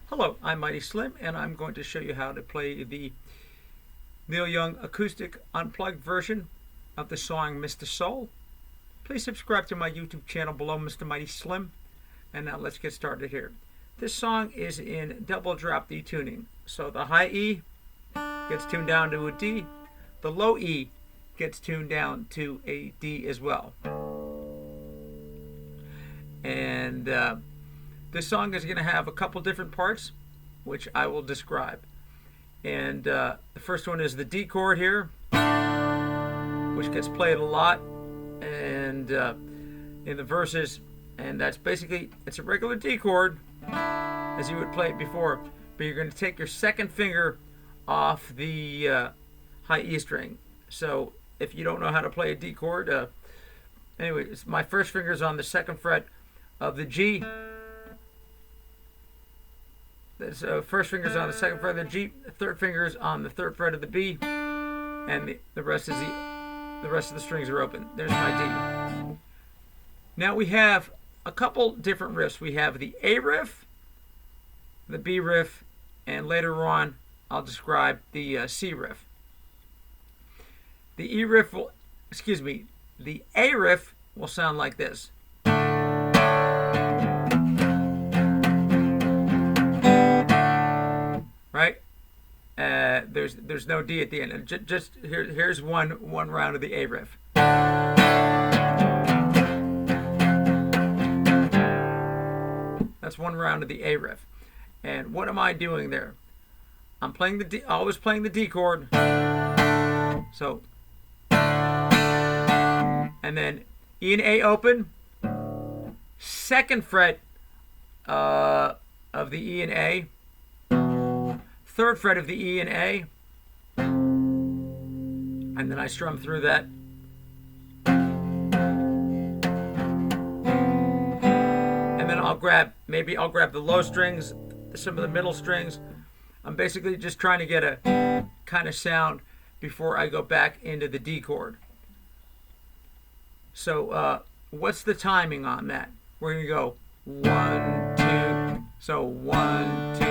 Hello, I'm Mighty Slim, and I'm going to show you how to play the Neil Young acoustic unplugged version of the song Mr. Soul. Please subscribe to my YouTube channel below, Mr. Mighty Slim. And now let's get started here. This song is in double drop D tuning. So the high E gets tuned down to a D. The low E gets tuned down to a D as well. And this song is going to have a couple different parts, which I will describe. And the first one is the D chord here, which gets played a lot and in the verses. And that's basically, it's a regular D chord as you would play it before, but you're going to take your second finger off the high E string. So if you don't know how to play a D chord, anyway, my first finger is on the second fret of the G. So first finger's on the second fret of the G, third finger's on the third fret of the B, and the rest of the strings are open. There's my D. Now we have a couple different riffs. We have the A riff, the B riff, and later on I'll describe the C riff. The A riff will sound like this. Right? There's no D at the end. Just here's one round of the A riff. That's one round of the A riff. And what am I doing there? I'm playing the D, always playing the D chord. So, and then E and A open. Second fret of the E and A. Third fret of the E and A, and then I strum through that. And then I'll grab the low strings, some of the middle strings. I'm basically just trying to get a kind of sound before I go back into the D chord. So what's the timing on that? We're going to go 1, 2, so 1, 2,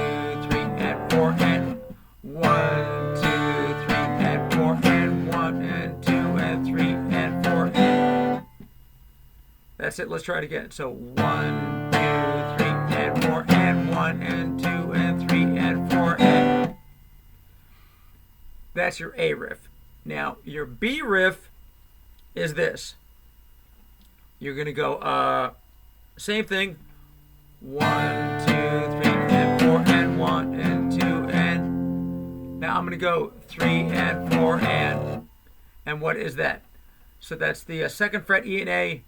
3, and 4, and 1, 2, 3, and 4, and 1, and 2, and 3, and 4, and... That's it, let's try it again. So 1, 2, 3, and 4, and 1, and 2, and 3, and 4, and... That's your A riff. Now, your B riff is this. You're going to go, same thing. 1, 2, 3, and 4, and 1, and 2, and... Now I'm going to go 3, and 4, and what is that? So that's the second fret E and A,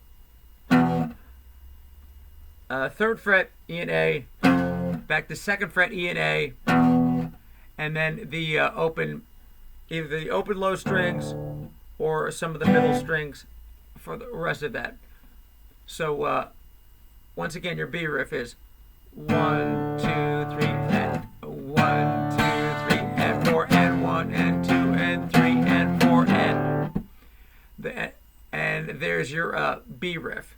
third fret E and A, back to second fret E and A, and then the either the open low strings or some of the middle strings for the rest of that. So once again, your B riff is 1, 2, 3, and 1, 2, 3, and 4, and 1, and 2, and 3, and 4, and there's your B riff.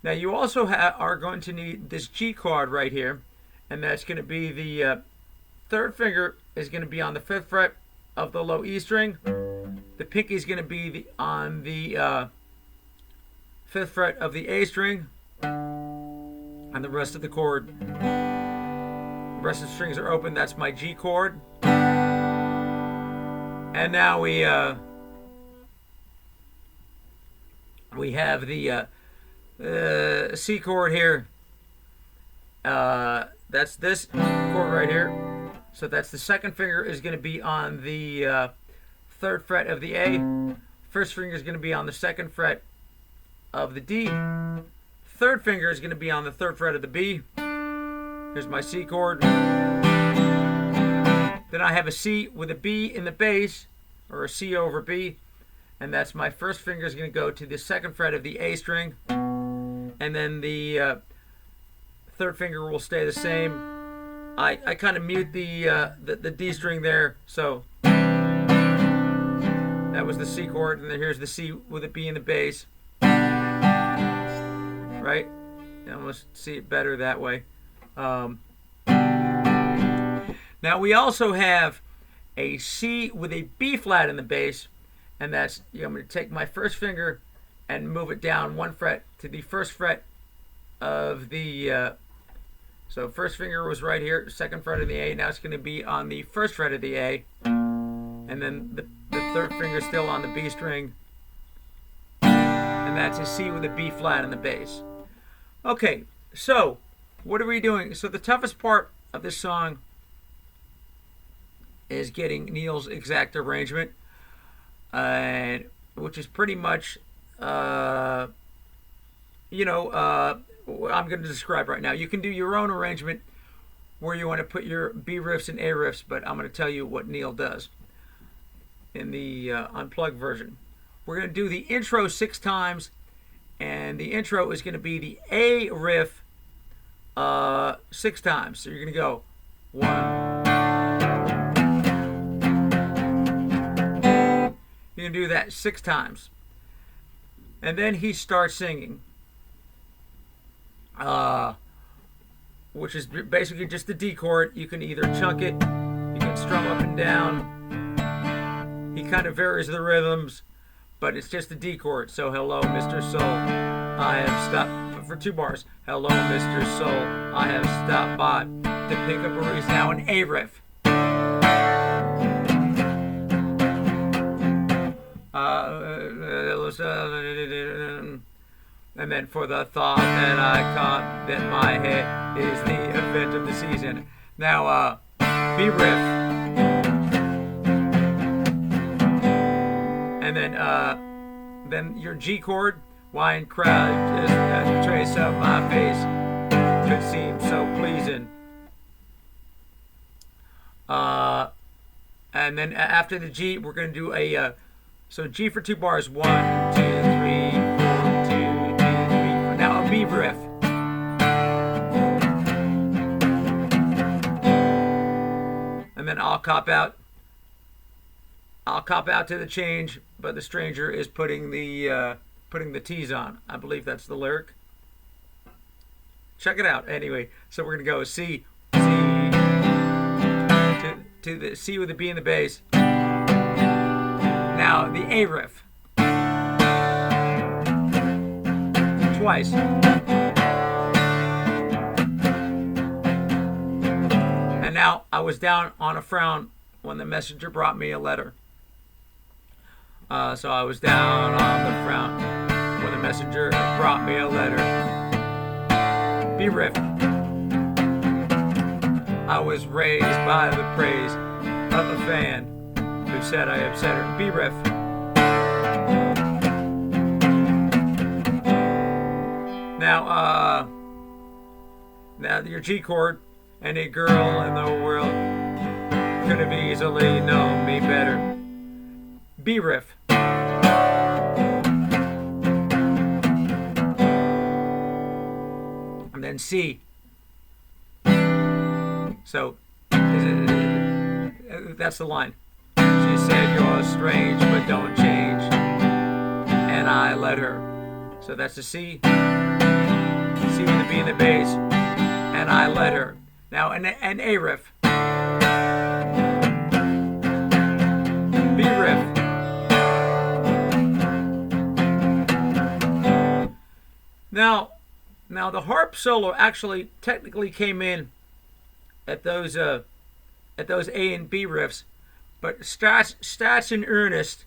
Now you also are going to need this G chord right here, and that's going to be the third finger is going to be on the fifth fret of the low E string. The pinky is going to be on the fifth fret of the A string, and the rest of the chord, the rest of the strings are open. That's my G chord. And now we have the C chord here. That's this chord right here. So that's the second finger is going to be on the third fret of the A. First finger is going to be on the second fret of the D. Third finger is going to be on the third fret of the B. Here's my C chord. Then I have a C with a B in the bass, or a C over B, and that's my first finger is going to go to the second fret of the A string, and then the third finger will stay the same. I kind of mute the D string there, so that was the C chord, and then here's the C with a B in the bass. Right? You almost see it better that way. Now we also have a C with a B flat in the bass, and that's, I'm going to take my first finger and move it down 1 fret to the first fret of the, so first finger was right here, second fret of the A, now it's going to be on the first fret of the A, and then the third finger still on the B string, and that's a C with a B flat in the bass. Okay, so what are we doing? So the toughest part of this song is getting Neil's exact arrangement, which is pretty much, what I'm going to describe right now. You can do your own arrangement where you want to put your B riffs and A riffs, but I'm going to tell you what Neil does in the Unplugged version. We're going to do the intro 6 times, and the intro is going to be the A riff 6 times. So you're going to go 1. You're going to do that 6 times. And then he starts singing, which is basically just the D chord. You can either chunk it, you can strum up and down. He kind of varies the rhythms, but it's just the D chord. So, hello, Mr. Soul, I have stopped for 2 bars. Hello, Mr. Soul, I have stopped by to pick up a riff. Now an A riff. And then for the thought that I caught, then my head is the event of the season. Now, B riff. And then your G chord. Wine crowd just as a trace of my face could seem so pleasing. And then after the G, we're going to do a, so G for 2 bars. 1, 2, 3, 4, 2, 2, 3, 4. Now a B riff. And then I'll cop out. I'll cop out to the change, but the stranger is putting the T's on. I believe that's the lyric. Check it out. Anyway, so we're gonna go C, C to the C with the B in the bass. Now the A riff. Twice. And now I was down on a frown when the messenger brought me a letter. So I was down on the frown when the messenger brought me a letter. B riff. I was raised by the praise of a fan who said I upset her. B riff. Now your G chord. Any girl in the world could have easily known me better. B riff. And then C. So that's the line. She said you're strange but don't change, and I let her. So that's the C. C with the B in the bass, and I let her. Now an A riff. B riff. Now the harp solo actually technically came in at those A and B riffs, but starts in earnest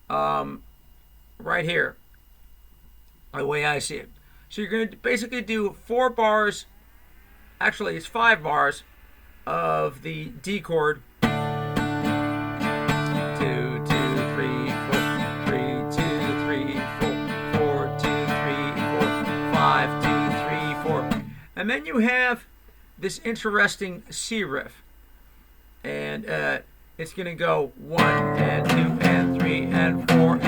right here, the way I see it. So you're going to basically do 4 bars, actually it's 5 bars of the D chord. 2, 2, 3, 4, 3, 2, 3, 4, 4, 2, 3, 4, 5, 2, 3, 4. And then you have this interesting C riff. And it's going to go 1 and 2 and 3 and 4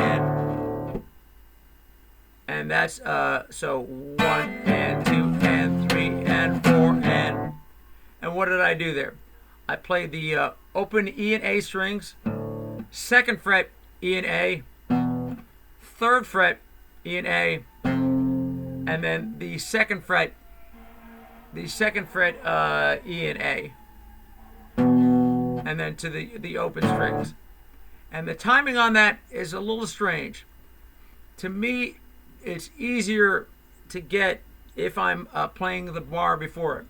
and that's so 1 and 2 and 3 and 4 and what did I do there? I played the open E and A strings, 2nd fret E and A, 3rd fret E and A, and then the 2nd fret E and A. and then to the open strings. And the timing on that is a little strange. To me, it's easier to get if I'm playing the bar before it.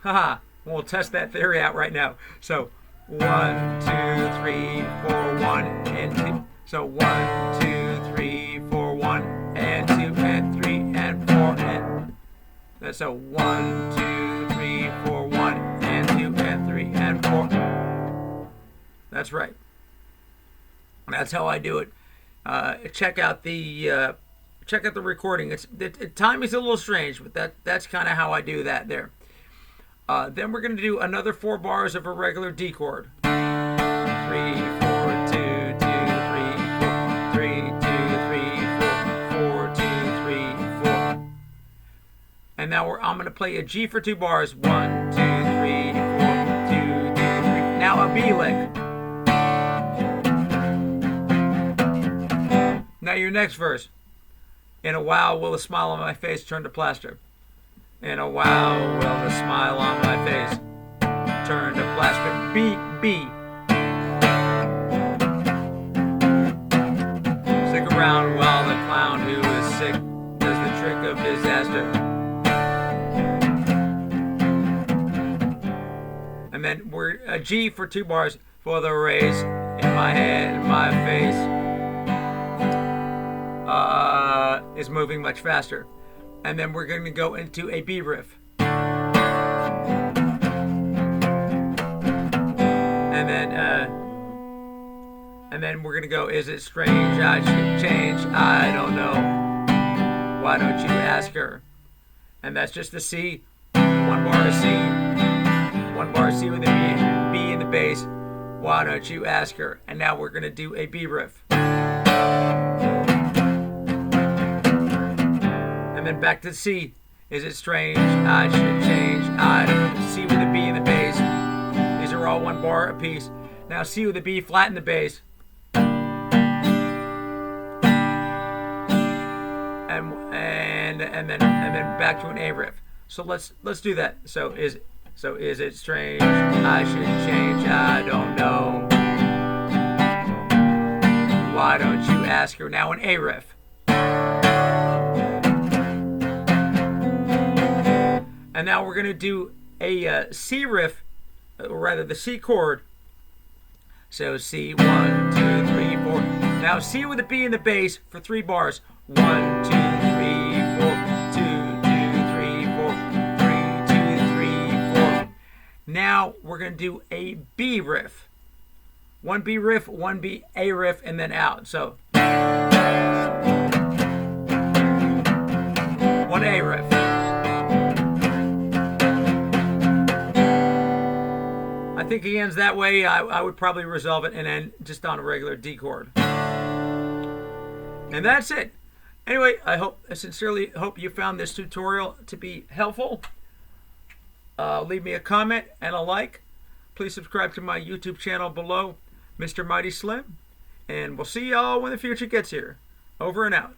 Haha, we'll test that theory out right now. So 1, 2, 3, 4, 1, and 2. So 1, 2, 3, 4, 1, and 2, and 3, and 4, and that's so 1, 2, 3, 4, 1, and 2, and 3, and 4. That's right. That's how I do it. Check out the recording. The timing's a little strange, but that's kind of how I do that there. Then we're going to do another 4 bars of a regular D chord. 3, 4, 2, 2, 3, 4, 3, 2, 3, 4, 4, 2, 3, 4. And now I'm going to play a G for 2 bars. 1, 2, 3, 4, 2, 2, 3. Now a B lick. Now your next verse. In a while will a smile on my face turn to plaster. In a while will the smile on my face turn to plaster. B, B. Stick around while the clown who is sick does the trick of disaster. And then we're a G for 2 bars for the rays in my head, in my face. Is moving much faster. And then we're going to go into a B riff. And then we're going to go, is it strange I should change? I don't know. Why don't you ask her? And that's just the C. 1 bar of C. 1 bar of C with a B in the bass. Why don't you ask her? And now we're going to do a B riff. And then back to C. Is it strange? I should change. I don't know. C with a B in the bass. These are all 1 bar apiece. Now C with a B flat in the bass. And then back to an A riff. So let's do that. So is it strange? I should change. I don't know. Why don't you ask her? Now an A riff. And now we're going to do a C riff, or rather the C chord. So C, 1, 2, 3, 4. Now C with a B in the bass for 3 bars. 1, 2, 3, 4, 2, 2, 3, 4, 3, 2, 3, 4. Now we're going to do a B riff. 1 B riff, 1 B A riff, and then out. So 1 A riff. I think he ends that way. I would probably resolve it and end just on a regular D chord. And that's it. Anyway, I sincerely hope you found this tutorial to be helpful. Leave me a comment and a like. Please subscribe to my YouTube channel below, Mr. Mighty Slim. And we'll see y'all when the future gets here. Over and out.